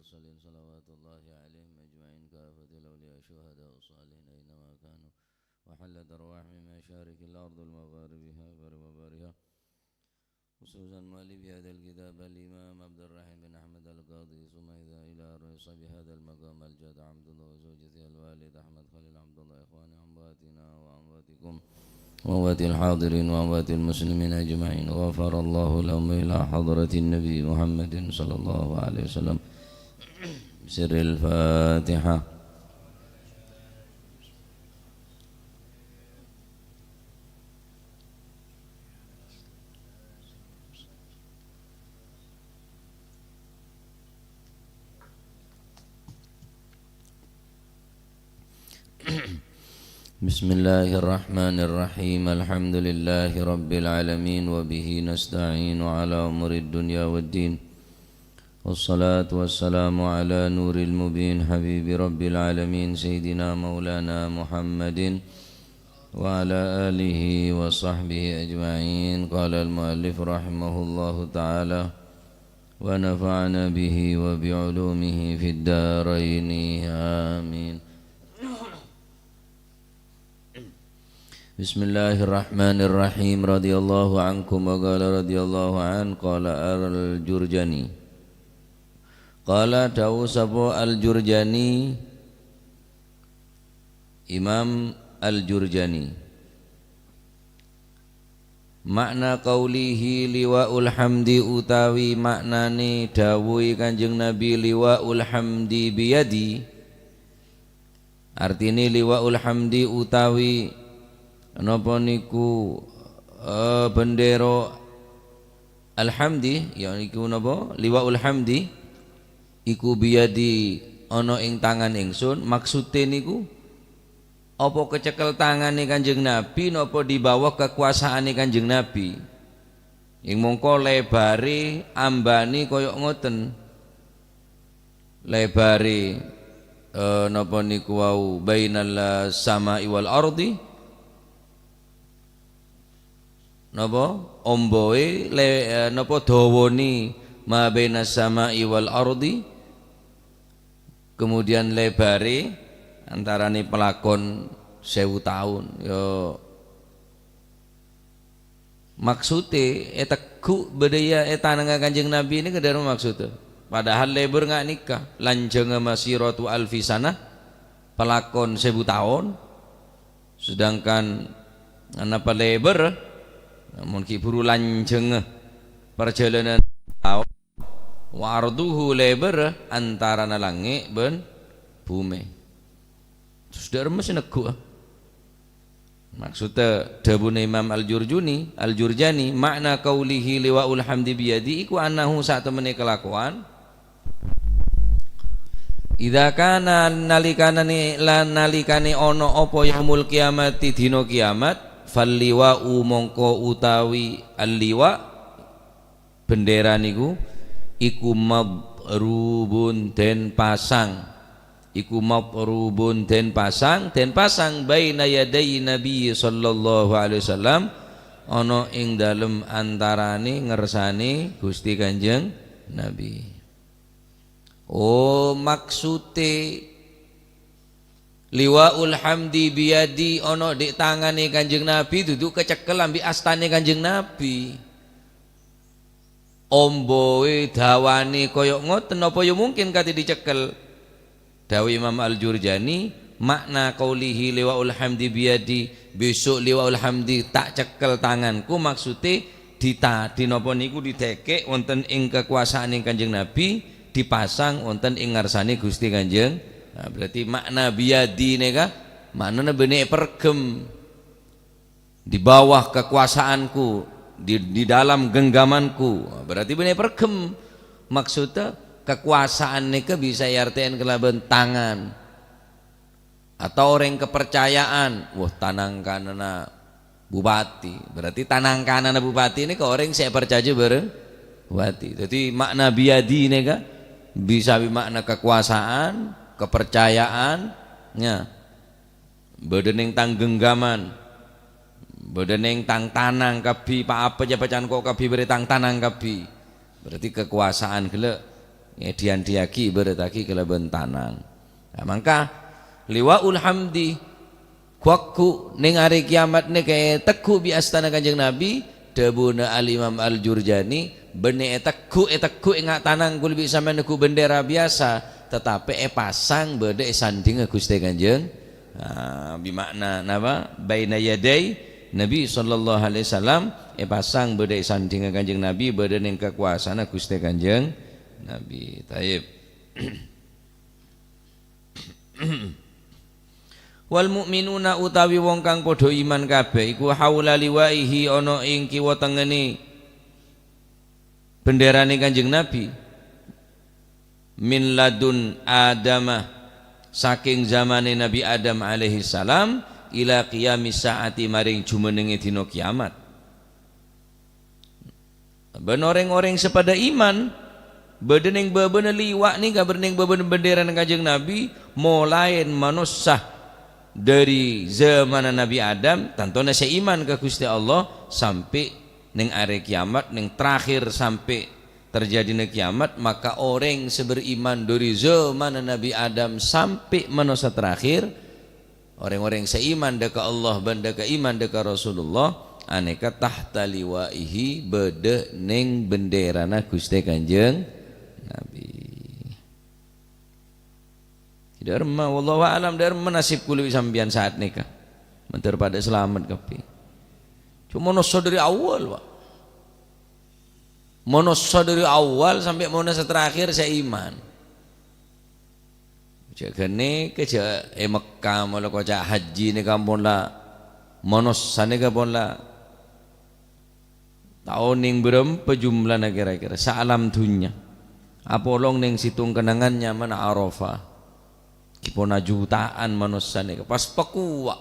المرسلين صلوات الله عليهم أجمعين كافة الأولياء الشهداء والصالحين أينما كانوا وحلت أرواح من مشارق الأرض ومغاربها وبرها خصوصا مؤلف هذا الكتاب الإمام عبد الرحيم بن أحمد القاضي ثم إذا إلى رئيس بهذا المقام الجاد عبد الله وزوجته الوالد أحمد خليل عبد الله إخواني أمواتنا وأمواتكم وأموات الحاضرين وأموات المسلمين أجمعين غفر الله لهم إلى حضرة النبي محمد صلى الله عليه وسلم بسر الفاتحة. بسم الله الرحمن الرحيم الحمد لله رب العالمين وبه نستعين على أمور الدنيا والدين والصلاة والسلام على نور المبين حبيب رب العالمين سيدنا مولانا محمد وعلى آله وصحبه أجمعين. قال المؤلف رحمه الله تعالى ونفعنا به وبعلومه في الدارين آمين. بسم الله الرحمن الرحيم رضي الله عنكم وقال رضي الله عنه قال الجرجاني قال dawu sapa al-Jurjani Imam al-Jurjani makna qaulihi liwaul hamdi utawi maknane dawuhi Kanjeng Nabi liwaul hamdi biyadi artine liwaul hamdi utawi napa niku bendera alhamdi ya niku napa liwaul hamdi iku biyadi ana ing tangan ingsun. Maksude niku apa kecekel tangane Kanjeng Nabi napa di bawah kekuasaane Kanjeng Nabi ing mongko lebare ambane kaya ngoten lebare napa niku wau bainal samai wal ardi napa omboe napa dawane ma bainas samai wal ardi kemudian lebare antarane pelakon 1000 tahun yo maksude teguk bedaya tanang Kanjeng Nabi ini kedara maksudnya padahal lebar nggak nikah lanjeng masiratu alfisana pelakon 1000 tahun sedangkan anapa lebar namun kiburu lanjeng perjalanan tahun warduhu lebar antara langit ben bumi sudah remes negu maksudnya dabune Imam al-Jurjani makna qaulihi liwaul hamdi biyadi iku annahu sak temene kelakuan idza kana nalikane ana apa yaumul kiamati dina kiamat falliwa mongko utawi alliwa bendera niku iku mabrubun den pasang baina yaday Nabi sallallahu alaihi wasallam ana ing dalem antarane ngersane Gusti Kanjeng Nabi. Oh maksude liwaul hamdi biyadi ana dik tangane Kanjeng Nabi dudu kecekel ambi astane Kanjeng Nabi. Omboe dawane koyok ngoten apa ya mungkin kate dicekel. Dawu Imam al-Jurjani makna qaulihi liwaul hamdi biyadi besok liwaul hamdi tak cekel tanganku maksude dinapa niku didekek wonten ing kekuasaan Kanjeng Nabi dipasang wonten ing ngarsane Gusti Kanjeng. Nah, berarti makna biyadi nika maknane bene pergem di bawah kekuasaanku di dalam genggamanku berarti bener pergem maksudnya kekuasaan nika bisa artian kelaban tangan atau orang kepercayaan wah tanang kanana bupati berarti tanang kanana bupati ini ke orang saya percaya bareng bupati jadi makna biyadi nika bisa bermakna kekuasaan kepercayaannya bedeneng tang genggaman bedeneng tang tanang kabi pak apa jabatan kok kabi beri tang tanang kabi berarti kekuasaan gele ngedian diaki beretaki keleben tanang. Nah, maka liwaul hamdi kuakku ning hari kiamat ne kaya teku bi astana Kanjeng Nabi debuna Al Imam Al Jurjani bene teku engak tanang kul bi sampean ku bendera biasa tetapi pasang bede sanding Gusti Kanjeng. Nah, bimakna napa baina yadai Nabi sallallahu alaihi wasallam pasang bede sanding Kanjeng Nabi bede ning kekuasaan Gusti Kanjeng Nabi. Taib. Wal mukminuna utawi wong kang padha iman kabeh iku haula liwaihi ana ing kiwa tengene benderane Kanjeng Nabi min ladun adamah saking zamane Nabi Adam alaihi salam ila qiyamis saati maring jumenenge dina kiamat. Ben orang-orang sepada iman bedening bebene liwak nih bedening bebene bendera Kanjeng Nabi mulain manusia dari zaman Nabi Adam tantone seiman ke Gusti Allah sampai ning are kiamat ning terakhir sampai terjadinya kiamat. Maka orang seberiman dari zaman Nabi Adam sampai manusia terakhir orang-orang seiman deka Allah dan deka iman deka Rasulullah aneka tahta liwaihi bede ning benderana Gusti Kanjeng Nabi. Dharma wallahu alam dharma nasib kuli sambian saat nikah mentar pada selamat kapi cuma noso dari awal Pak, monoso dari awal sampai monoso terakhir saya iman jagane keja Mekah mula koja haji ni kampung la monoso ni kampung la tahun yang berapa jumlah kira-kira salam dunia apolong neng situng kenangannya mana Arafah kipona jutaan manusia nih pas pekuwa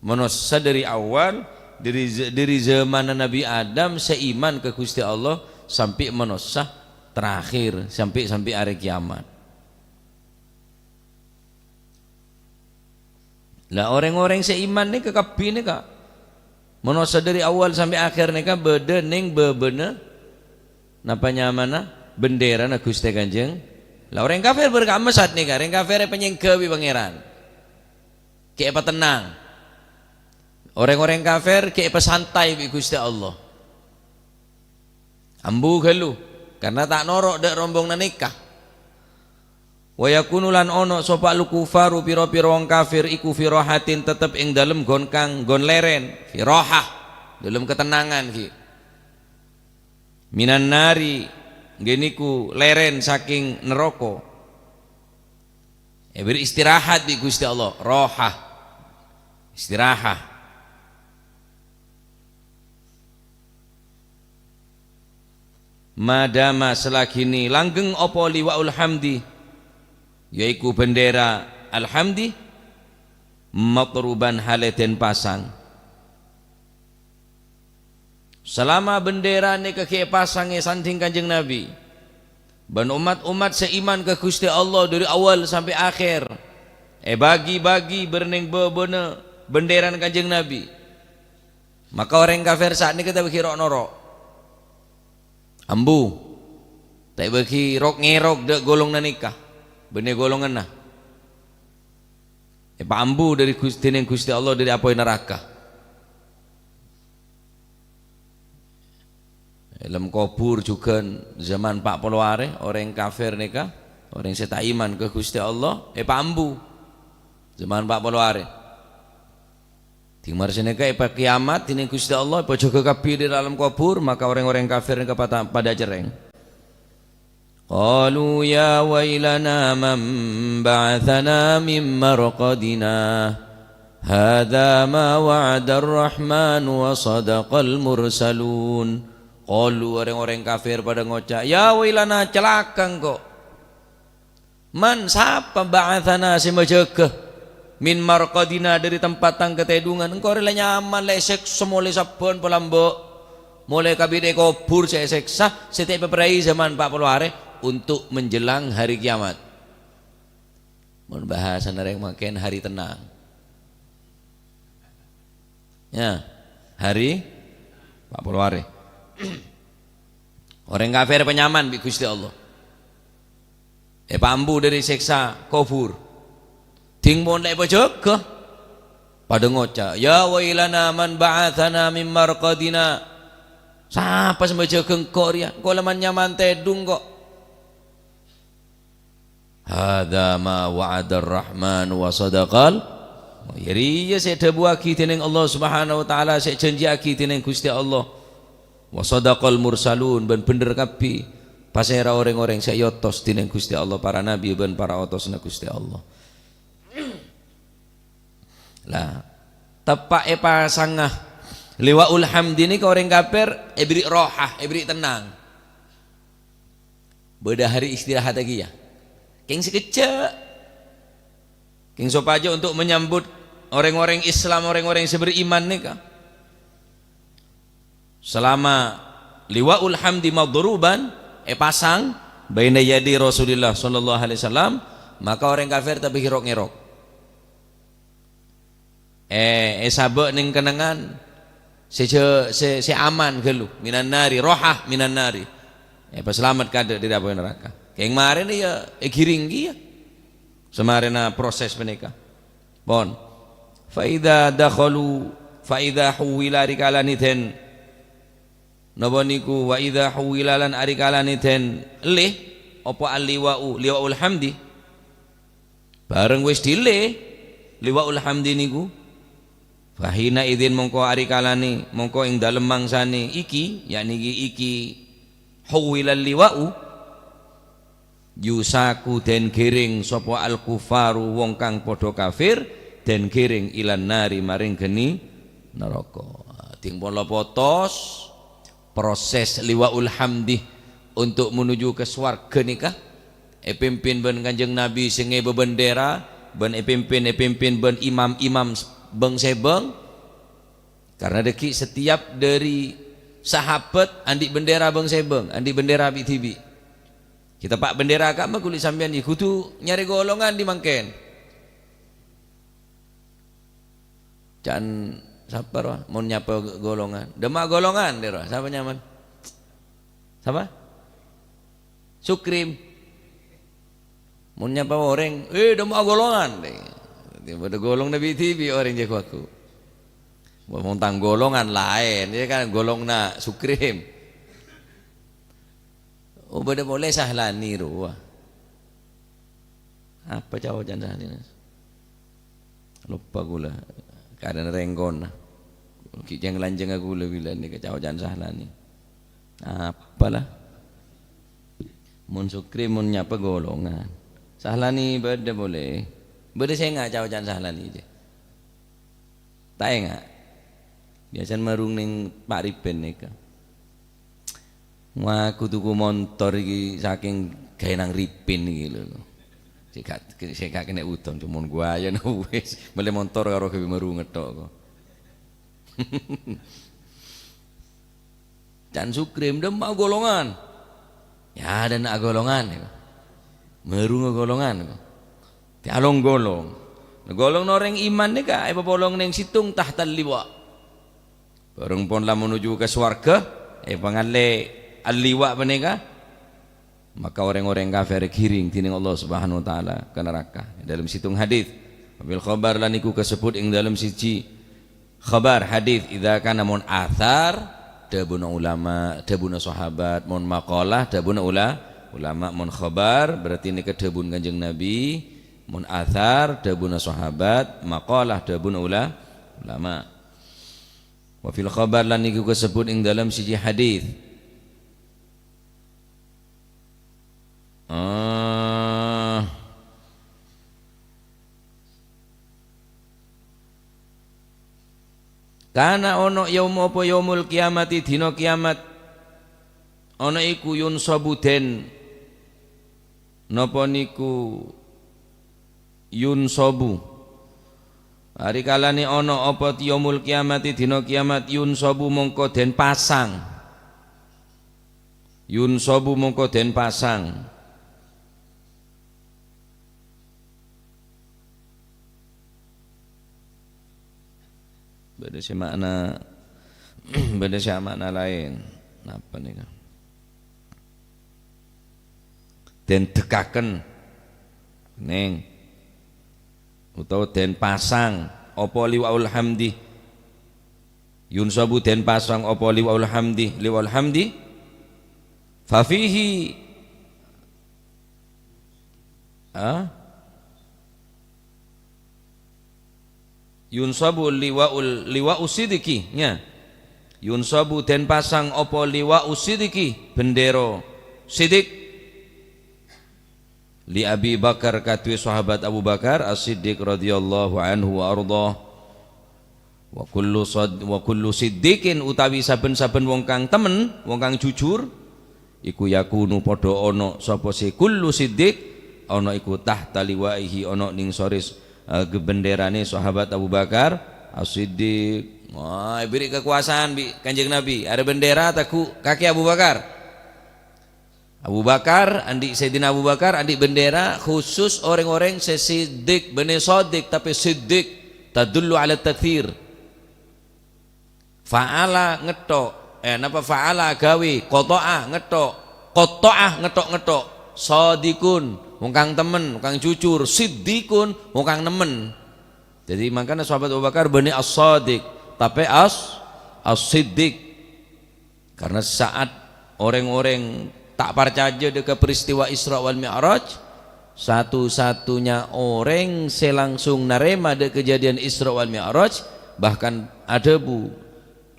manusia dari awal dari zaman Nabi Adam seiman ke Gusti Allah sampai manusia terakhir sampai hari kiamat. Lah orang-orang seiman nih kekabi nih kak manusia dari awal sampai akhir nih kak beda ning bebena napanya mana bendera na Gusti Kanjeng. Lah orang kafir berkamasat nih kan, orang kafir penyengkewi pangeran. Kayak apa tenang. Orang-orang kafir kayak apa santai bi Gusti Allah. Ambu galu karena tak norok dak rombong nikah. Wa yakunu lan ono sapa lu kufaru pira-pira wong kafir iku firahatin tetep ing dalem gon kang gon leren, firahah dalam ketenangan ki. Minan nari geniku leren saking neraka beristirahat di Gusti Allah rohah istirahat madama selagini langgeng opo liwaul hamdi yaiku bendera alhamdi matruban haleten pasang selama bendera ni keke pasangnya sanding Kanjeng Nabi ban umat-umat seiman ke Gusti Allah dari awal sampai akhir bagi-bagi berning bebena bendera Kanjeng Nabi maka orang kafir saat ini kita berkira norok ambu tak bagi rok ngerok dek golong nikah benih golongan nah pak ambu dari Gusti Allah dari apa neraka dalam kubur juga zaman Pak Polware orang kafir nikah orang yang tak iman ke Gusti Allah pambu zaman Pak Polware timar seneka pak kiamat ini Gusti Allah jaga kabeh di dalam kubur maka orang-orang kafir nikah pada cereng qalu ya wailana man ba'athana min marqadina hadza ma wa'ada ar-rahman wa sadaqal mursalun. Qalu orang-orang kafir pada ngocak ya wailana celakang kok man siapa ba'athana si majagah min marqadina dari tempat tang ketedungan engkau rela nyaman lesek semula sabon pelambok mulai kabide kubur saya seksa setiap peperai zaman Pak Polware untuk menjelang hari kiamat mun bahasa nareng makin hari tenang ya hari Pak Polware Orang kafir penyaman bi Gusti Allah. Pambu dari siksa kubur. Ting mon lek jaga. Pada ngocak, ya wailana man ba'athana min marqadina. Siapa sampai jaga engkau dia? Kau laman nyaman tedung kok. Hadza ma wa'ada ar-rahman wa sadaqal. Ya saya debuaki tineng Allah Subhanahu wa taala, saya janjiaki tineng Gusti Allah. Wa sadaqal mursalun, ben bener kapi. Pasera orang-orang saya yotos tineng Gusti Allah, para nabi ben para otosna Gusti Allah. Lah tepak sangah liwaul hamdi ini ke orang kafir beri rohah, beri tenang. Beda hari istirahat lagi ya. King sekecek. King sopaja untuk menyambut orang-orang Islam, orang-orang yang beriman nih kah. Selama liwaul hamdi madruban pasang baina yadi Rasulullah sallallahu alaihi wasallam, maka orang kafir tapi hirok-ngirok. Sabak ning kenangan se aman gelu minan nari rohah minan nari selamat kada di dalam neraka kayak kemarin ya giring ya semarena proses menika bon faida dakhalu faida huwila rikalaniten napa niku wa idza huwilalan arikalaniten lih apa aliwau liwaul hamdi bareng wis dile liwaul hamdi niku fahina idzin mongko ari kalane mongko ing dalem mangsane iki yakni iki huwilal liwa'u yusaku den giring sapa al kufaru wong kang padha kafir den giring ilan nari maring geni neraka. Ting pola potos proses liwaul hamdi untuk menuju ke swarga nikah pimpin ben Kanjeng Nabi sing bendera ben pimpin ben imam-imam beng sebeng karena deki setiap dari sahabat andi bendera beng sebeng andi bendera bitibi kita pak bendera kak mah kulit sampean kudu nyari golongan di mangken can siapa roh mau nyapa golongan demak golongan deh roh siapa nyaman siapa Sukrim mau nyapa orang demak golongan deh pada golong Nabi TV orang jago aku mau tang golongan lain dia kan golong na Sukrim pada boleh sahlani ruah apa jawaban sahlani lupa gula karena renggon kijang lanjeng aku lebih ni jawaban sahlani apalah mun Sukrim mun nyapa golongan sahlani pada boleh beda saya nggak jawaban sahlani aja tak enggak biasa merung ning Pak Riben nika wah aku tuku motor iki saking gawe nang Ripen iki lho saya gak kena utang cuma gua aja wis beli motor karo gawe merung ngetok kok dan Sukrim dem mau golongan ya ada nak golongan merung golongan along golong golong noreng iman ni ka apa bolong neng situng tahtal liwa bareng pon lah menuju ke swarga pangale al-liwa menika maka orang-orang kafir giring tining Allah Subhanahu wa taala ke neraka dalam situng hadis bil khabar lan iku kasebut ing dalam siji khabar hadis idza kana mun athar dabuna ulama dabuna sahabat mun maqalah dabuna ulama mun khabar berarti ini kedabun Kanjeng Nabi mun athar dabuna sahabat maqalah dabuna ulama wa fil khabar lan iku kasebut ing dalam siji hadis kana ono yaum apa yaumul kiamati dina kiamat ono iku yun sabuden napa niku yun sobu hari kalane ono apa yaumul kiamati dina kiamat yun sobu mongko den pasang yun sobu mongko den pasang beda si makna beda si makna lain apa nih kan den dekaken ning utawa den pasang apa liwaul hamdi yunsabu den pasang apa liwaul hamdi fa fihi yunsabu liwa'u sidiki nya yunsabu den pasang apa liwa'u sidiki bendera sidik li Abi Bakar katwi sahabat Abu Bakar As-Siddiq radhiyallahu anhu wa ardhah wa kullu siddiqin utawi saben-saben wong kang temen wong kang jujur iku yakunu padha ana sapa si kullu siddiq ana iku tahta liwaihi ana ning soris benderane sahabat Abu Bakar As-Siddiq. Wah, beri kekuasaan bi Kanjeng Nabi. Ada bendera taku kaki Abu Bakar. Abu Bakar, andik Sayyidina Abu Bakar, andik bendera khusus orang-orang siddiq, benih sodik tapi siddiq tadullu ala takthir. Fa'ala ngetok, napa fa'ala gawe, qata'a ngetok, qata'ah ngetok-ngetok, sodikun wong kang temen, wong kang jujur, siddiqun wong kang nemen. Jadi makanya sahabat Abu Bakar benih as-sadiq tapi as-siddiq. Karena saat orang-orang tak percaya dengan peristiwa Isra wal Mi'raj, satu-satunya orang selangsung narema de kejadian Isra wal Mi'raj, bahkan ada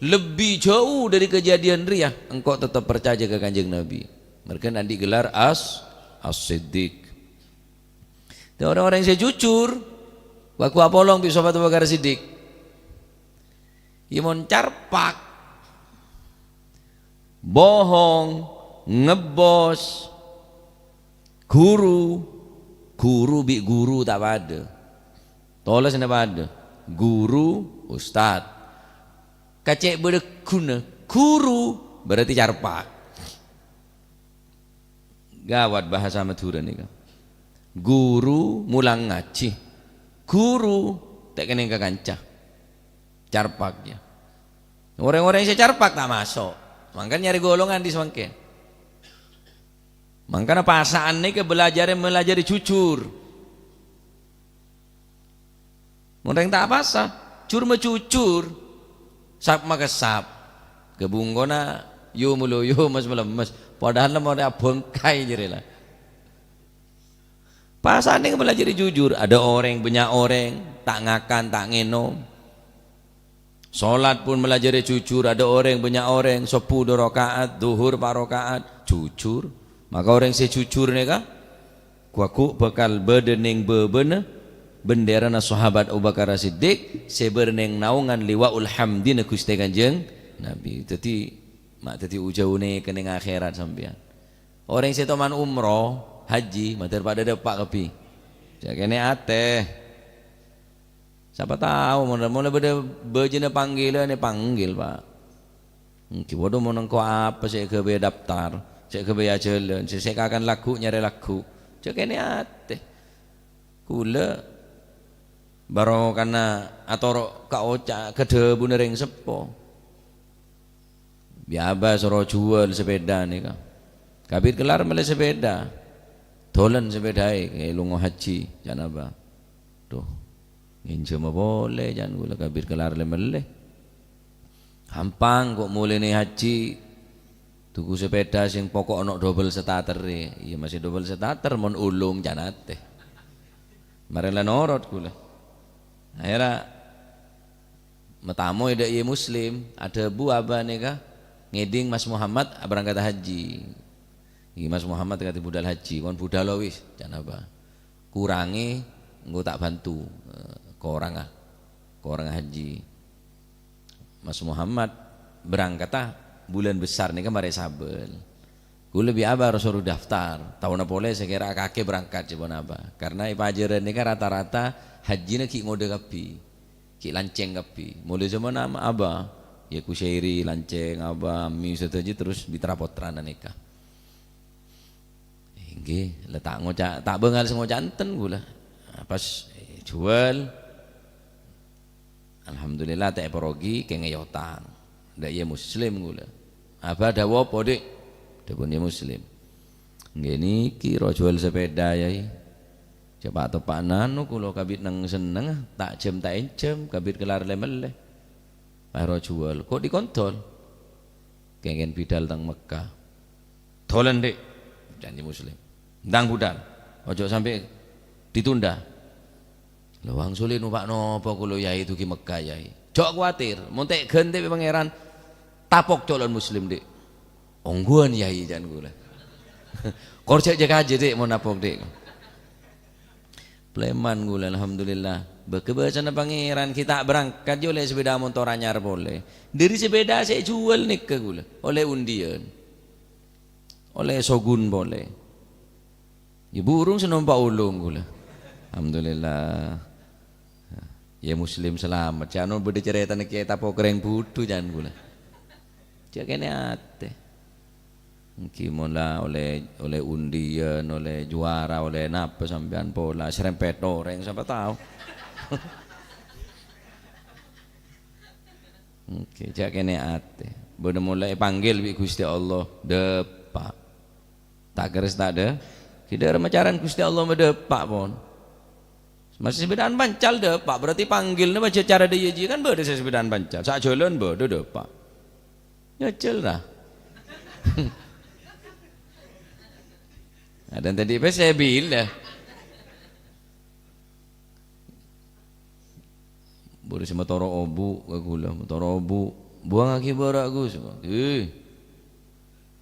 lebih jauh dari kejadian riyah, engkau tetap percaya ke Kanjeng Nabi. Mereka nanti gelar as-siddiq. Dan orang-orang yang saya jujur, waktu apolong bi sahabat Abu Bakar Siddiq, imon carpak, bohong, ngebos, guru bi guru tak ada, toles tidak ada, guru ustad, kacek berguna, guru berarti carpak, gawat bahasa Madura nih kan, guru mulang ngaji, guru tak kena ke kancah, carpaknya, orang-orang yang carpak tak masuk, makanya nyari golongan di semangke. Makanya pasaan ini melajari jujur. Orang tak apa jur mecucur, sap makasap, kebunggona yo mulu yo mas melemes, padahal mau ada bengkai jerilah. Pasaan ini melajari jujur. Ada orang banyak orang tak ngakan tak ngenom. Salat pun melajari jujur. Ada orang banyak orang 10 rakaat, zuhur 4 rakaat, jujur. Maka orang yang jujur ni kah? Kuaku bakal berdening bebena bendera na sahabat Abu Bakar Siddiq sebeneng naungan liwaul hamdi na Gusti Kanjeng Nabi. Jadi mak tadi ujaune kening akhirat sampean. Orang yang setoman umroh haji mater pada depak kepi. Jakene ateh. Siapa tahu mulai pada bejena panggilan panggil Pak. Kibodo mau nengko apa sih ke daftar. Cek kebaya jalan, saya akan laku nyari laku. Cek ini ate, kula baru karena atau kau cak kede bunering sepo. Biaba soro jual sepeda nih kan. Kabir kelar mele sepeda, dolan sepedai kayak lungo haji, jangan apa. Tuh, injil mah boleh jangan gula kabir kelar mele. Gampang kok mulai nih haji. Tuku sepeda sing pokok ono double starter iya masih double starter mon ulung janate marela norot kula akhirnya metamu ida iya muslim ada bu abah nika ngeding Mas Muhammad berangkat haji iki Mas Muhammad kata budal haji kon budal wis jan apa kurangi engko tak bantu ke orang haji Mas Muhammad berangkat bulan besar nih kan mare sabel. Gue lebih abah harus suruh daftar. Tahun apa boleh saya kira kakek berangkat coba apa? Karena ipajaran ini kan rata-rata haji nih ki ngode kapi, ki lanceng kapi. Mulai zaman nama abah, ya kusyairi lanceng abah, mi setuju terus biterapotran nikah. Hingga letak ngocak tak bengal semua jantan gula. Pas jual, alhamdulillah tak perogi kengeyotang. Ndak ya muslim gula. Apa dawa podek, dia punya muslim. Gini kira jual sepeda ya. Coba tepak nanu kulo kabit nang seneng tak jam tak encem kabit kelar lemele. Baru jual kok dikontol. Kengen bidal tang Mekah. Dolen dek janji muslim. Ndang budal. Ojo sampai ditunda. Lawang sulit numpak nopo kulo yai itu ki Mekah yai. Jok kuatir, montek gente pangeran tapok calon muslim dek. Ongguan yai jan gula. Korcek jaga aja dek mau napok dek. Pleman gula alhamdulillah. Bekebasan pangeran kita berangkat oleh sepeda motor anyar boleh. Dari sepeda saya jual nih ke gula. Oleh undian. Oleh sogun boleh. Ya burung senompak ulung gula. Alhamdulillah. Ya muslim selamat. Jangan bercerita nek kita pokreng budu jangan gula. Jakene ate. Mungkin lah oleh undian, oleh juara, oleh napa sampean pola serempet orang siapa tahu. Oke, jakene ate. Bener mulai panggil bi Gusti Allah depak. Tak keres tak ada. Kita remacaran Gusti Allah medepak pon. Masih sepedaan pancal depak berarti panggilnya baca cara dia kan beda sepedaan pancal. Sak jalan beda depak. Ya celah. Nah, dan tadi saya bilang boleh sama toro obu kagula toro obu buang lagi berak Gus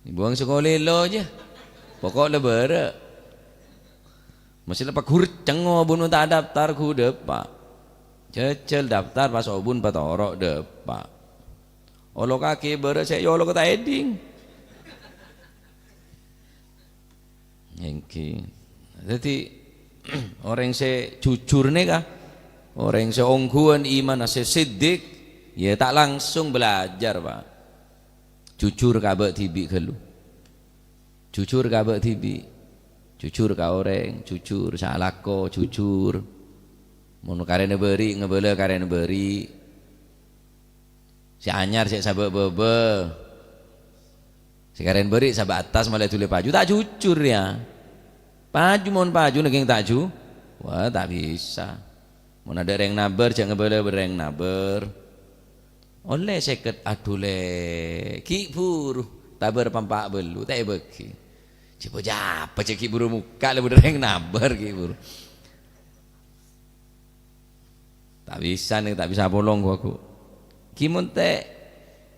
buang sekolah lo aja pokoknya berak masih lepas kurceng obun tak daftar ku depak cecel daftar pas obun patorok depak olo kaki berak saya olo kata eding Engki. Jadi orang saya jujur nih kah? Orang saya ongguan iman saya siddiq, ya tak langsung belajar pak. Jujur kabak tibi kelu. Jujur kabak tibi. Jujur ka orang, jujur salako, jujur. Mau karena beri, ngebela karena beri. Si anyar si sabak bebe. Sekarang beri sahabat atas malah tulis paju tak jujur ya. Paju mohon paju nengking tak ju. Wah tak bisa. Mau ada reng naber jangan ngebela bereng naber. Oleh seket adule ki buru taber pampak belu tak beki. Cipo japa cek ki buru muka le bereng naber ki buru. Tak bisa nih tak bisa bolong aku. Ki monte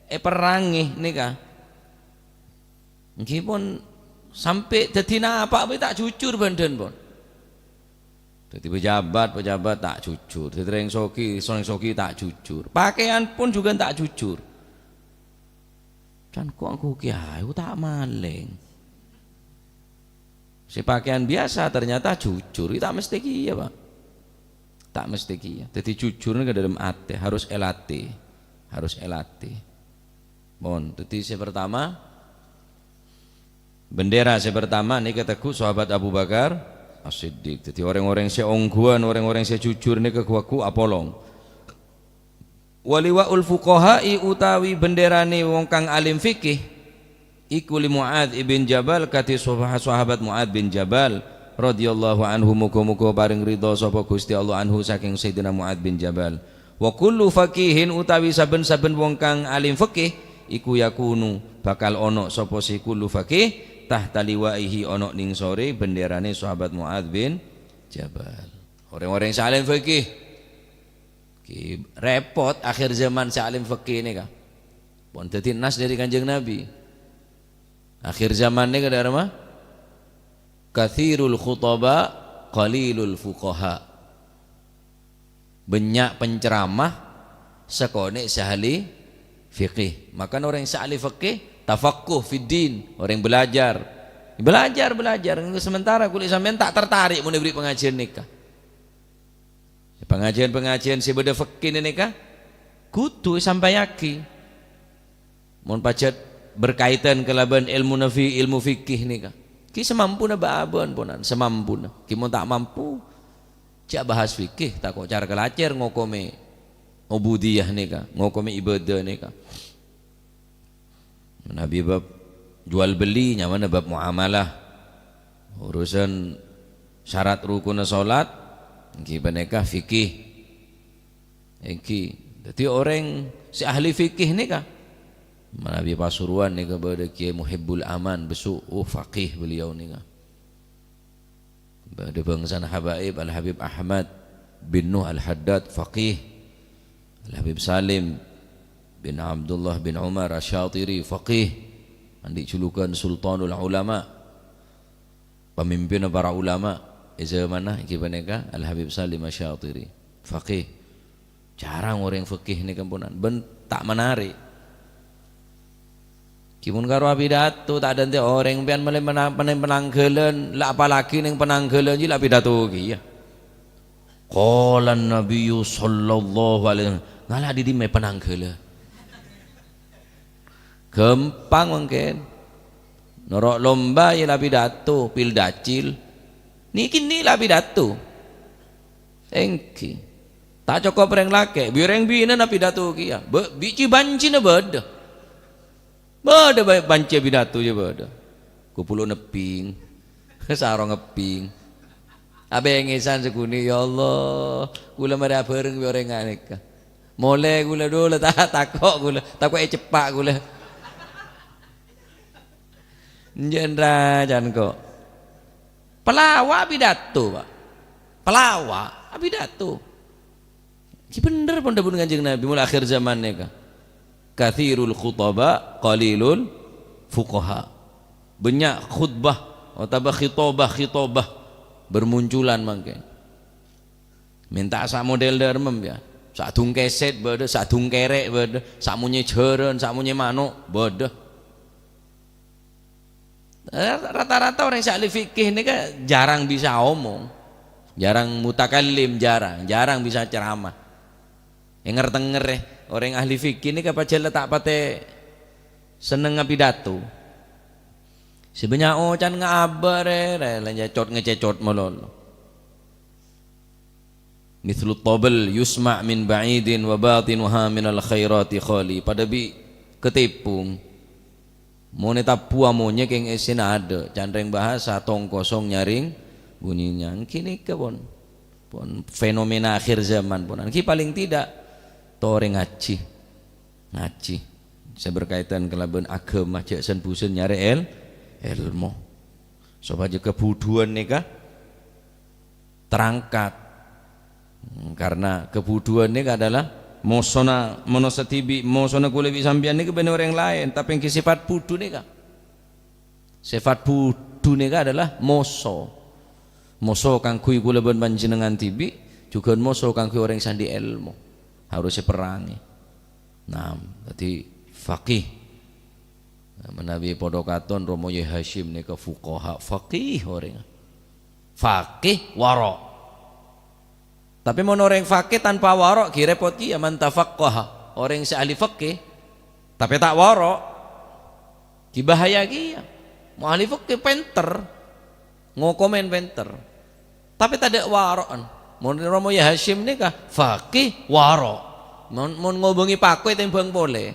perangi nih kah. Meskipun sampai jadi apa tak jujur benden pun. Jadi pejabat tak jujur. Jadi reng soki tak jujur. Pakaian pun juga tak jujur. Kan kok aku kiai tak maling. Si pakaian biasa ternyata jujur. Tak mesti kia pak. Tak mesti kia. Jadi jujur ke dalam hati harus elati. Harus elati. Bon. Jadi si pertama. Bendera saya pertama ini kataku sahabat Abu Bakar As-Siddiq. Jadi orang-orang saya ongguan, orang-orang saya jujur ini kekuaku apolong. Waliwaul fuqaha'i utawi benderane wong kang alim fikih iku li Mu'adz ibn Jabal kati sahabat Mu'adz bin Jabal radhiyallahu anhu muga-muga paring ridha sapa Gusti Allah anhu saking Sayyidina Mu'adz bin Jabal. Wa kullu faqihin utawi saben-saben wong kang alim fikih iku yakunu bakal ono sapa si kullu faqih tahta liwaihi ono ning sore benderane sahabat Mu'adz bin Jabal. Orang-orang yang alim fikih repot akhir zaman alim fikih ini kah pun dadi nas dari Kanjeng Nabi akhir zaman ini kada apa kathirul khutaba qalilul fuqaha banyak penceramah sekone sahli fikih. Maka orang yang ahli fikih tafaqquh fid din, orang yang belajar sementara kulit sampean tak tertarik mau diberi pengajian nikah. Pengajian si beda fikih nikah kudu sampai yakin. Mun pacet berkaitan kelaban ilmu nafi ilmu fikih nikah. Ki semampu na baabon ponan, semampu na. Ki mun tak mampu cak bahas fikih tak kok cara kelacer ngokome ubudiyah nikah, ngokome ibadah nikah. Nabi bab jual beli nyaman bab muamalah urusan syarat rukun salat iki beneka fikih iki. Jadi orang si ahli fikih nih kah Nabi Pasuruan nih kepada Kiai Muhibbul Aman besuk faqih beliau nih kah pada bangsa Habaib Al Habib Ahmad bin Nuh Al Haddad faqih, Al Habib Salim bin Abdullah bin Umar Asy-Syatiri faqih, andi julukan Sultanul Ulama, pemimpin para ulama zaman iki beneka Al Habib Salim Asy-Syatiri faqih. Jarang orang fikih nih kampunan ben tak menarik. Kimun karo pidato tak ada ente orang pian mele penanggelan lah apalagi ning penanggelan iki lah pidato iki ya. Qala Nabi sallallahu alaihi wasallam ngalah di me penanggelan. Gampang mungkin. Norok lomba ya lah pidato pildacil. Niki ni lah pidato. Engki. Tak cukup reng lake, bireng bina na pidato kia. Bici banci na beda. Beda banci pidato je beda. Kupulo neping, sarong ngeping. Abengesan sekuni ya Allah, gula mara bareng bireng aneka. Mole gula dulu tak takok gula, takok cepak gula. Njendra jan kok. Pelawak pidato, Pak. Pelawak pidato. Ki bener pun dapun Kanjeng Nabi mulai akhir zaman nih kah. Kathirul khutbah qalilul fuqaha. Banyak khutbah atau khitobah bermunculan mangke. Minta sak model dermem ya. Sak dung keset bede, sak dung kerek bede, sak munye jeren, sak munye manuk bede. Rata-rata orang yang ahli fikih ini kan jarang bisa omong, jarang mutakallim, jarang bisa ceramah. Yang ngertenger orang ahli fikih ini kapacel tak pate seneng ngapidato. Sebenarnya can ngabar lanjut ngececot molol. Mithlu tabal yusma' min ba'idin wa batinuha min al khairati khali. Pada bi ketipung. Mone tapu amonye keng esen ada, candreng bahasa tong kosong nyaring bunyinya. Kini ke pon fenomena akhir zaman pon. Ki paling tidak tore ngaji saya berkaitan kelaban agama cek sen busen nyari ilmu supaya kebuduan nika terangkat karena kebuduan nika adalah mosona monosatibi mosona kulebi sambian nika bener orang lain tapi yang sifat budu nika sifat budu nika adalah moso kang kui kuleban panjenengan tibi juga moso kang kui orang sandi ilmu harusnya perangi. Nah, jadi faqih. Menabi podokaton Romo Ye Hashim nika fuqaha faqih orang. Faqih waro. Tapi mau orang faqih tanpa waro ki repot ki ya man tafaqqaha. Orang yang ahli faqih tapi tak waro ki bahaya ki ya. Mau ahli faqih pinter. Ngokomen pinter. Tapi tak ada waroan. Mun Romo Ya Hashim nika faqih waro. Mun ngobengi pakwe tembang boleh.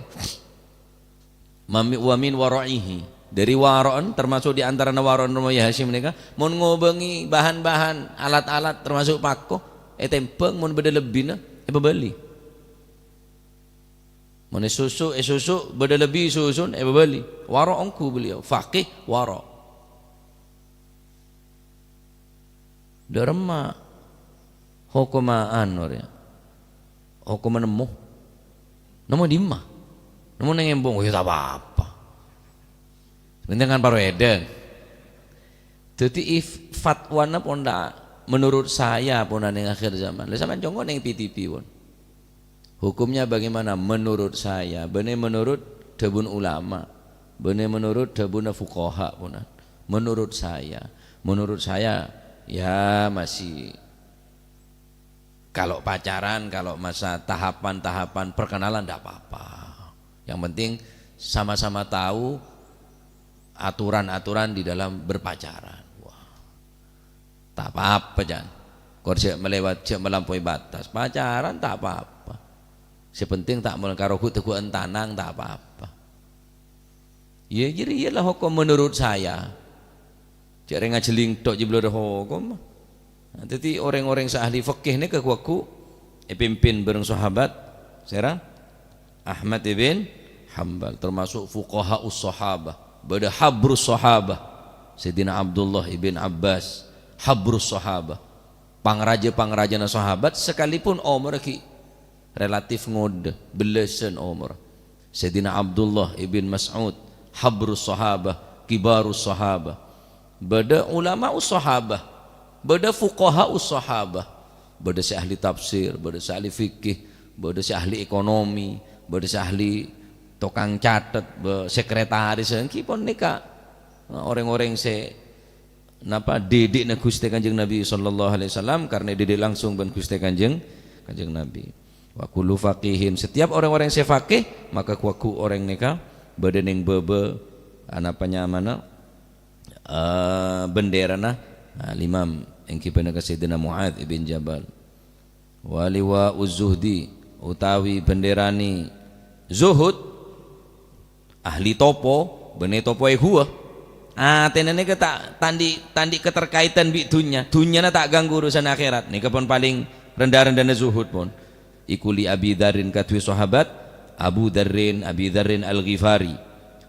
Mami wa min waraihi. Dari waroan termasuk di antara waroan Romo Ya Hashim nika mun ngobengi bahan-bahan alat-alat termasuk pako tembang mun beda lebihna beli. Mun susu beda lebih susun beli. Waro ongku beliau faqih waro. Derma hukumaan orangnya, hukuman nemu dimah, nemu nengembong, ya tak apa-apa. Sebenarnya kan paru eden. Jadi fatwana pun menurut saya pun yang akhir zaman. Lalu sama jongkok neng PTP pun. Hukumnya bagaimana? Menurut saya, benar menurut debun ulama, benar menurut debun fuqaha pun. Menurut saya ya masih. Kalau pacaran, kalau masa tahapan-tahapan perkenalan tidak apa-apa. Yang penting sama-sama tahu aturan-aturan di dalam berpacaran. Wah, tak apa-apa jangan. Kalau melampaui batas pacaran tak apa-apa. Sepenting tak melengkarohu teguh entanang tak apa-apa. Ya jadi ialah hukum menurut saya. cek ngajeling tok jeblo hukum. Nah, jadi orang-orang seahli fikih ni kekuaku pimpin bareng sahabat serang Ahmad ibn Hanbal termasuk fuqaha us-sahabah, bada habrus sahabah Sayyidina Abdullah ibn Abbas, habrus sahabah, pangraja-pangrajana sahabat sekalipun umur ki relatif ngode belasan umur. Sayyidina Abdullah ibn Mas'ud, habrus sahabah, kibarus sahabah, bada ulama us-sahabah, bada fuqaha us-sahabah, bada si ahli tafsir, bada si ahli fikih, bada si ahli ekonomi, bada si ahli tukang catat, sekretaris, kipon nikah orang-orang se napa didik na Gusti Kanjeng Nabi sallallahu alaihi wasallam karena didik langsung ban Gusti Kanjeng Nabi. Wa kullu faqihin, setiap orang-orang se faqih maka kuaku orang nikah badening bebe anapanya mana benderana limam engki penaka Sayyidina Mu'adz ibn Jabal. Waliwa uz-zuhdi utawi benderani zuhud ahli topo bene topo huwa tenene ke tak tandi keterkaitan bi dunya na tak ganggu urusan akhirat nih pun paling rendah-rendah zuhud pun ikuli Abi Dzarrin katwi sahabat Abi Dzarrin Al-Ghifari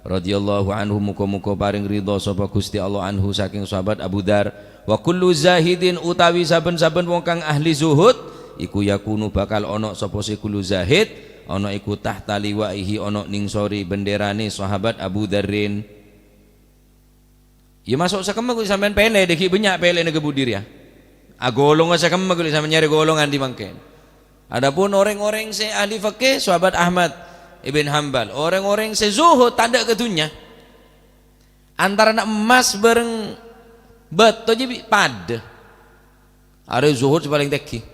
radhiyallahu anhu muka-muka paring ridha sapa Gusti Allah anhu saking sahabat Abu Dzar. Wa kullu zahidin utawi saben-saben wong kang ahli zuhud iku yakunu bakal ono sapa si kullu zahid ono iku tahta liwaihi ono ning sori benderane sahabat Abu Dzarrin. Ya masuk sakemma kuwi sampean pele deki banyak pele nege budir ya. Agolong sakemma kuwi sampean nyari golongan di mangken. Adapun orang-orang se ahli fikih sahabat Ahmad ibn Hanbal, orang-orang se zuhud tanda ke dunya. Antara nak emas bareng beto je pad. Ada zuhud paling teki.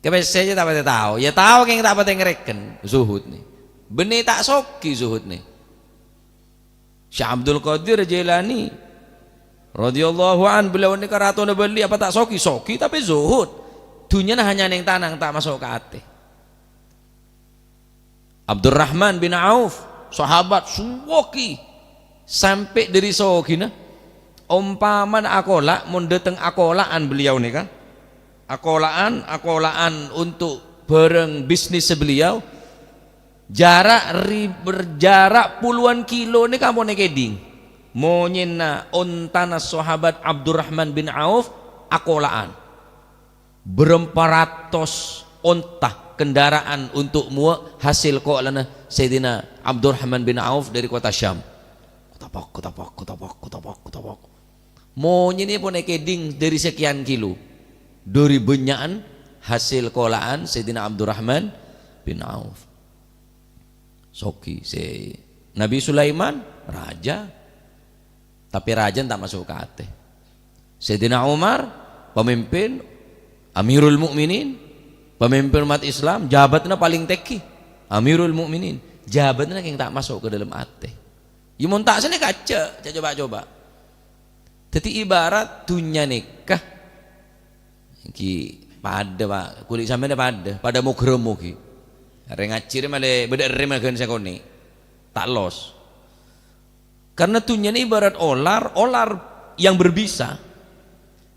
Kaya saja tak pada tahu, ya tahu yang tak pada ngereken zuhud nih. Benih tak soki zuhud nih. Syekh Abdul Qadir Jailani radhiyallahu an beliau ni karato na beli apa tak soki tapi zuhud. Dunia nah hanya neng tanang tak masuk ke hati. Abdurrahman bin Auf sahabat suwoki sampai dari soki nah. Umpaman akola mun deteng akolaan beliau nih kan. Akolaan untuk bareng bisnis beliau berjarak puluhan kilo nih kamu nih keding monyena ontana sahabat Abdurrahman bin Auf akolaan beremparatos onta kendaraan untuk mua hasil koalana Sayyidina Abdurrahman bin Auf dari kota Syam kutapok monyena pun nih keding dari sekian kilo dari benyaan hasil kolaan Sayyidina Abdurrahman bin Auf. Soki si Nabi Sulaiman raja tapi raja tak masuk ke hati. Sayyidina Umar pemimpin Amirul Mukminin, pemimpin umat Islam, jabatnya paling teki Amirul Mukminin, jabatnya yang tak masuk ke dalam hati. Ya mun tak sana kaca coba. Jadi ibarat dunia nikah ki pada pak kulit sampean pada mau geremo ki areng ngacir male beda rem kan sakone tak los karena tunya ini ibarat olar yang berbisa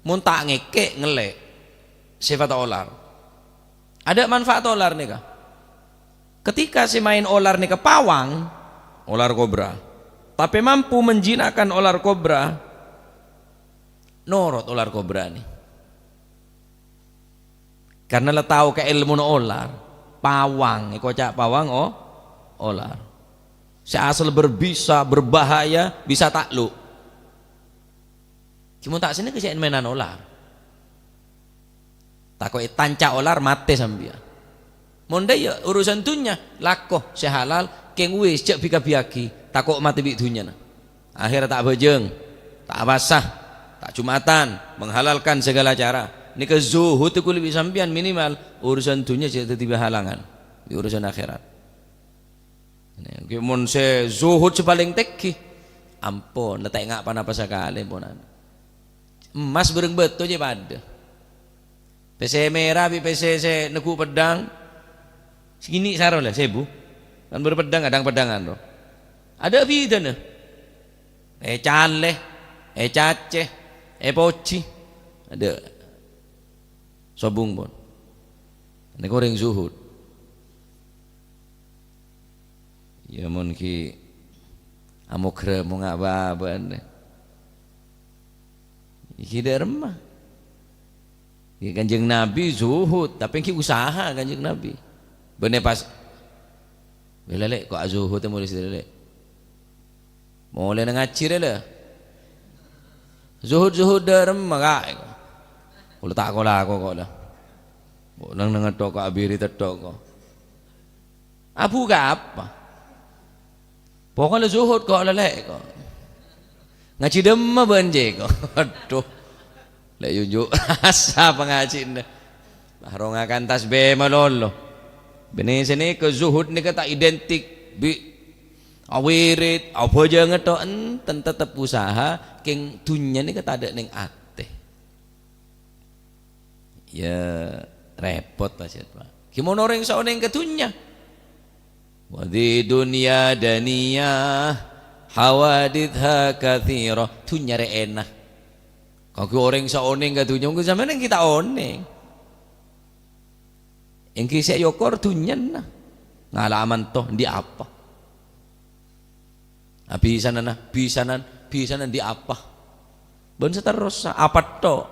mun tak ngekek ngelek sifat olar ada manfaat olar nih kah ketika si main olar nih ke pawang olar kobra tapi mampu menjinakkan olar kobra norot olar kobra nih karena lo tahu ke ilmu olar pawang kocak pawang olar seasal berbisa berbahaya bisa takluk cuma tak sini kesian mainan olar tak kau tanca olar mate sambia monde ya urusan dunya lakoh sehalal keng wis cek bika biaki tak kau mati bik dunya akhirnya tak bejeng tak basah tak jumatan menghalalkan segala cara ini ke zuhud itu lebih sampian minimal urusan dunia jadi tiba halangan di urusan akhirat. Ini mun se zuhud sepaling teki ampun letak ngak apa sekali ponan. Emas bereng betul je pada. PC merah PC se neku pedang segini saro lah sebu kan berpedang kadang pedangan loh. Ada bidana caleh caceh, poci. Ada sobung pun. Ini goreng zuhud. Ya mun ki amokre mau ngababan. Iki derma. Ki Kanjeng Nabi zuhud, tapi ki usaha Kanjeng Nabi. Bener pas belele kok zuhud teh mulai lele. Mulai ngaci dah. Zuhud derma kak. Kalau tak kau lah kok lah. Nang ngetok kok abiri tetok kok. Abu ke apa? Pokoknya zuhud kok lelek kok. Ngaji demma benje kok. Aduh. Lek yunjuk asa pengacin dah. Barongakan tasbih malolo. Bene sini ke zuhud ni kata identik bi awirit apa aja ngetok enten tetep usaha keng dunya ni kata ada ning ate. Ya repot pasien Pak. Gimana orang seorang ke dunya? Wa di dunia daniyah hawaditha kathira. Dunya re enak. Kalau orang seorang ke dunya mungkin zaman kita oneng. Yang kisah yokor dunya nah. Ngalaman toh di apa? Bisanan di apa? Ben seterus apa toh?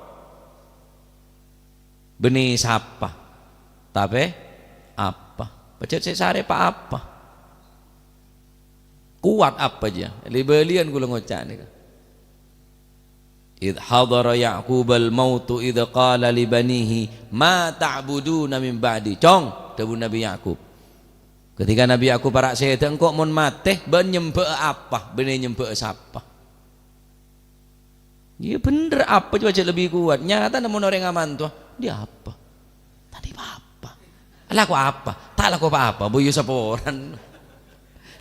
Benih siapa? Tapi apa? Pecet sare pak apa? Kuat apa aja? Libelian gula ngocak ni. Idh hadara Ya'qubal mautu idh qala li banihi ma ta'buduna min ba'di. Cong, debu Nabi Ya'qub. Ketika Nabi Ya'qub parak sehat engkau mun mateh ben nyembah apa? Benih nyembah siapa? Ya bener apa coba lebih kuat. Nyata namun orang aman tuh. Dia apa? Tadi apa? Laku apa? Tak laku apa-apa. Boyo saporan.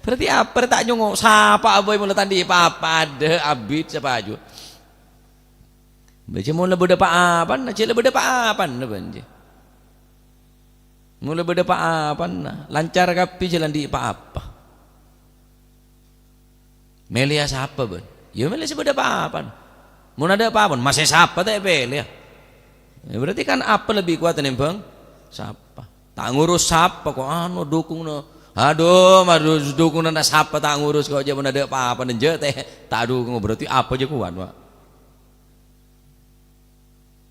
Berarti apa? Tak nyongok. Siapa aboy mula tadi apa? Ada abid siapa aja. Baca mula berdepa apa? Cila berdepa apa? Mula berdepa apa? Lancar kapi jalan di apa? Melia siapa ben? Ya Melia berdepa apa? Mau ada apa? Masih siapa tak Melia? Ya, berarti kan apa lebih kuat nih bang? Siapa? Tak ngurus siapa kok? Anu dukung no. Aduh, dukung nanda siapa tak ngurus kok aja ada apa-apa nenje teh tak dukung berarti apa aja kuat pak?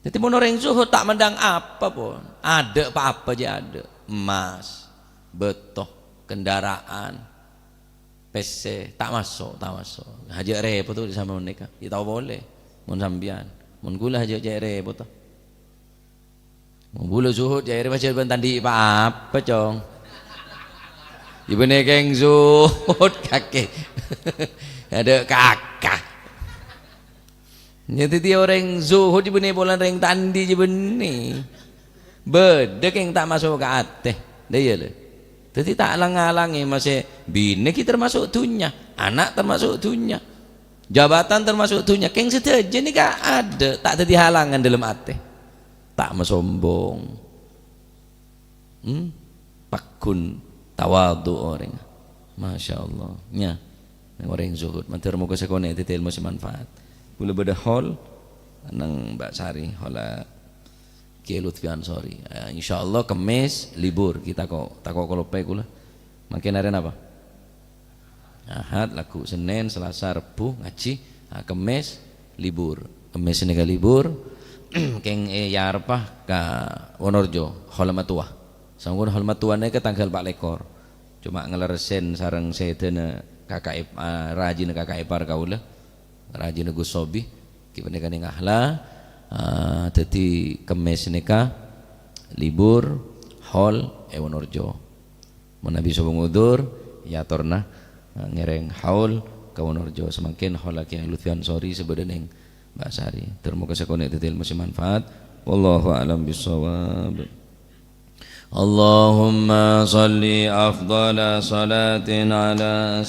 Jadi mau orang zuhud tak mendang apa pun ada apa-apa aja ada emas, betoh, kendaraan, PC tak masuk. Haji repot tuh sama mereka. Ya tahu boleh, mun sambian, mun gula haji repot tuh. Mau bulu zuhud jadi macam bentan di apa cong? Ibu nekeng zuhud kakek, ada kakak. Jadi dia orang zuhud ibu nek bolan reng tandi ibu nek, bedek yang tak masuk ke ateh, dia le. Jadi tak alang-alangi masih bini kita termasuk dunya, anak termasuk dunya, jabatan termasuk dunya. Keng sedaja ni kak ada, tak ada halangan dalam ateh. Tak mesombong, pakun tawadu orang, masya Allah, nya orang zuhud. Mantir muka sekone itu ilmu semanfaat. Boleh beda hall, nang Mbak Sari, hola Kiai Lutfi Ansori. Insya Allah Kemis libur kita kok tak kok kalau pekula. Makin hari apa? Ahad laku Senin, Selasa, Rebu ngaji. Kemis libur. Kemis ini libur. Keng yarpah ka Wonorjo Holmatua. Sanggun Holmatuane ke tanggal 4 lekor. Cuma ngeleresen sareng sedena kakak rajin kakak ipar kaula. Rajin Gus Sobi ki pernikahan ning ahla. Dadi Kemis nika libur hol Wonorjo. Mun nabi sobo ngudur ya torna ngereng haul ka Wonorjo semakin hol Kiai Lutfi Ansori sebedeneng Mbak Sari. Termoga sekone detail masih manfaat. Wallahu a'lam bissawab. Allahumma salli afdala salatin ala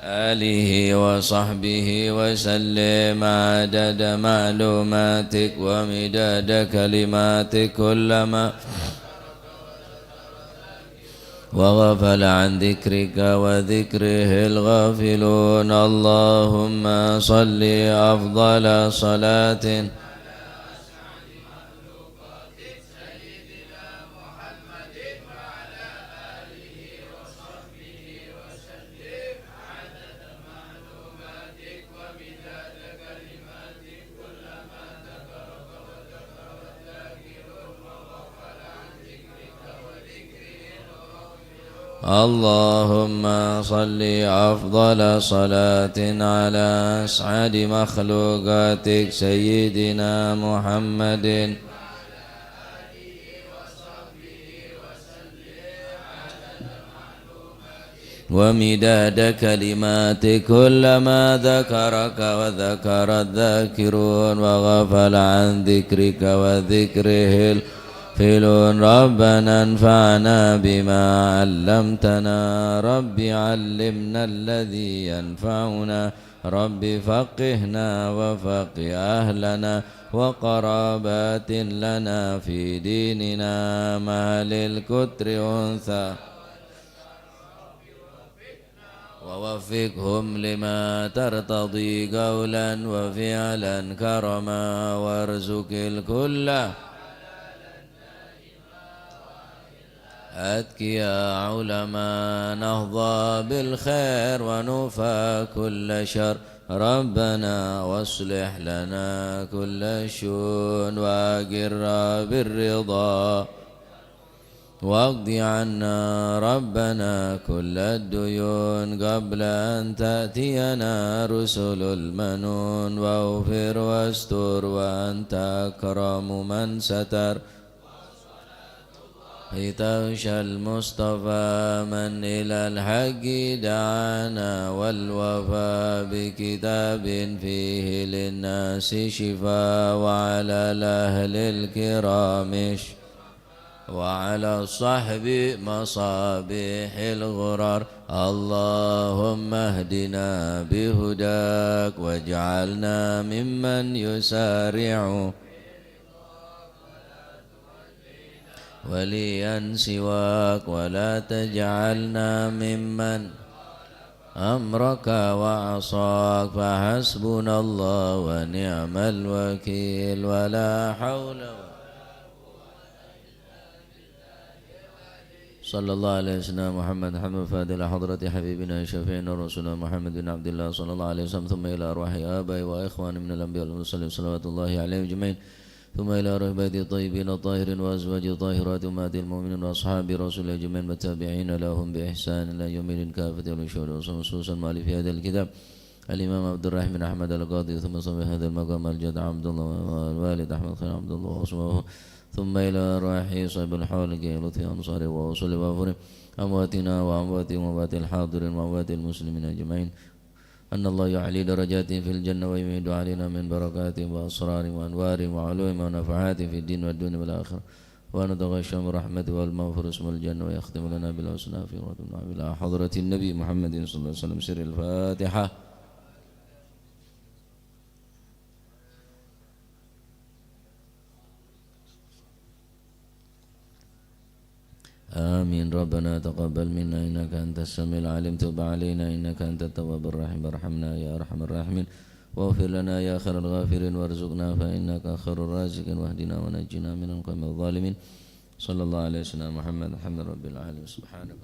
alihi wa sahbihi wa sallim adada ma'lumatik wa midada kalimatik kullama وغفل عن ذكرك وذكره الغافلون اللهم صل أفضل صلاة اللهم صل أفضل صلاة على أسعد مخلوقاتك سيدنا محمد ومداد كلماتك كلما ذكرك وذكر الذاكرون وغفل عن ذكرك وذكره فلون ربنا انفعنا بما علمتنا رب علمنا الذي ينفعنا رب فقهنا وفقه أهلنا وقرابات لنا في ديننا مع للكتر أنثى ووفقهم لما ترتضي قولا وفعلا كرما وارزق الكل أتقيا علماء نهضى بالخير ونوفى كل شر ربنا واصلح لنا كل الشؤون وأقر بالرضا واقض عنا ربنا كل الديون قبل أن تأتينا رسل المنون واغفر واستر وأنت أكرم من ستر لتغشى المصطفى من إلى الحق دعانا والوفاء بكتاب فيه للناس شفاء وعلى الأهل الكرام وعلى الصحب مصابيح الغرر اللهم اهدنا بهداك واجعلنا ممن يسارع وليا سواك ولا تجعلنا ممن أمرك وعصاك فحسبنا الله ونعم الوكيل ولا حول صلى الله عليه وسلم محمد حمد فادل حضرة حبيبنا شفيعنا رسولنا محمد بن عبد الله صلى الله عليه وسلم ثم إلى أرواح آبائي وإخواني من الأنبياء والمرسلين صلوات الله عليهم أجمعين ثم إلى رهبات الطيبين الطاهرين وأزواج الطاهرات أمهات المؤمنين وأصحاب رسول أجمعين والتابعين لهم بإحسان إلى يوم الدين كافة والشهود وخصوصا مؤلف هذا الكتاب الإمام عبد الرحمن أحمد القاضي ثم صاحب هذا المقام الجد عبد الله والوالد أحمد خير عبد الله وصحبه ثم إلى روح صاحب الحول كي لطف أنصاره ووصول وافره أمواتنا وأموات وأموات الحاضرين وأموات المسلمين أجمعين أن الله يعلي درجات في الجنة ويميد علينا من بركات وأسرار وأنوار وعلوم ونفعات في الدين والدنيا والآخرة ونتغشى من رحمته والمغفرة اسم الجنة ويختم لنا بالحسنى في رضوانه إلى حضرة النبي محمد صلى الله عليه وسلم سر الفاتحة. آمين. ربنا تقبل منا إنك أنت السميع العليم تب علينا إنك أنت التواب الرحيم ارحمنا يا أرحم الراحمين واغفر لنا يا خير الغافرين وارزقنا فإنك خير الرازقين واهدنا ونجنا من القوم الظالمين صلى الله عليه وسلم محمد الحمد رب العالمين سبحانك